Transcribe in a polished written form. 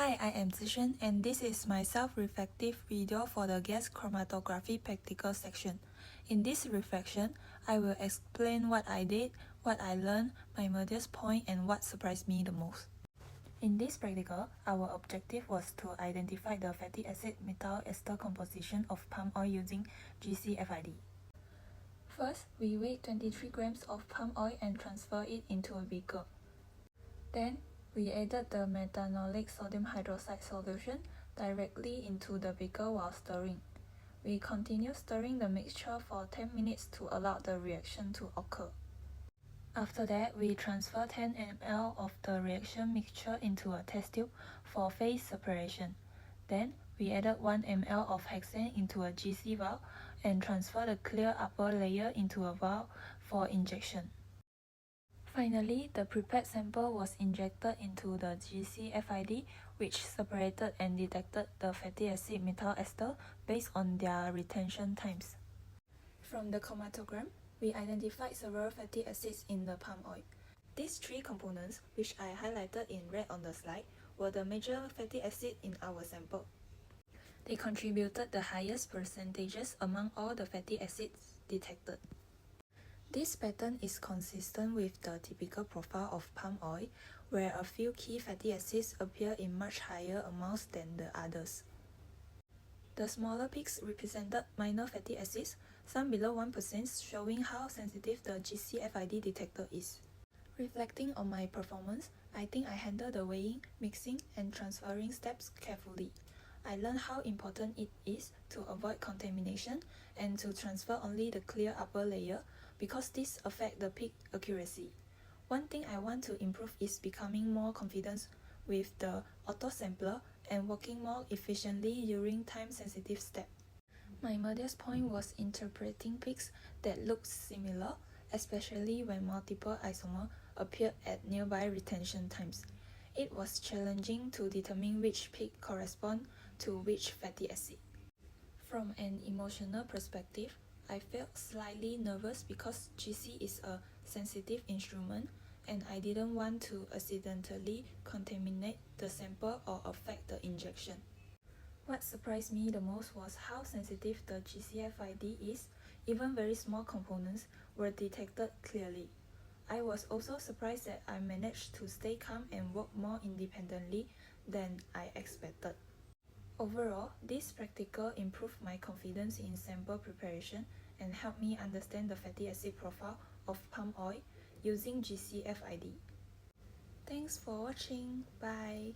Hi, I am Zixuan, and this is my self-reflective video for the gas chromatography practical section. In this reflection, I will explain what I did, what I learned, my modest point, and what surprised me the most. In this practical, our objective was to identify the fatty acid methyl ester composition of palm oil using GCFID. First, we weighed 23 grams of palm oil and transfer it into a beaker. Then, we added the methanolic sodium hydroxide solution directly into the beaker while stirring. We continue stirring the mixture for 10 minutes to allow the reaction to occur. After that, we transfer 10 ml of the reaction mixture into a test tube for phase separation. Then, we added 1 ml of hexane into a GC vial and transfer the clear upper layer into a vial for injection. Finally, the prepared sample was injected into the GCFID, which separated and detected the fatty acid methyl ester based on their retention times. From the chromatogram, we identified several fatty acids in the palm oil. These three components, which I highlighted in red on the slide, were the major fatty acids in our sample. They contributed the highest percentages among all the fatty acids detected. This pattern is consistent with the typical profile of palm oil, where a few key fatty acids appear in much higher amounts than the others. The smaller peaks represented minor fatty acids, some below 1%, showing how sensitive the GCFID detector is. Reflecting on my performance, I think I handled the weighing, mixing, and transferring steps carefully. I learned how important it is to avoid contamination and to transfer only the clear upper layer because this affects the peak accuracy. One thing I want to improve is becoming more confident with the auto-sampler and working more efficiently during time-sensitive steps. My modest point was interpreting peaks that looked similar, especially when multiple isomers appeared at nearby retention times. It was challenging to determine which peak corresponds to which fatty acid. From an emotional perspective, I felt slightly nervous because GC is a sensitive instrument and I didn't want to accidentally contaminate the sample or affect the injection. What surprised me the most was how sensitive the GCFID is. Even very small components were detected clearly. I was also surprised that I managed to stay calm and work more independently than I expected. Overall, this practical improved my confidence in sample preparation and helped me understand the fatty acid profile of palm oil using GCFID. Thanks for watching. Bye.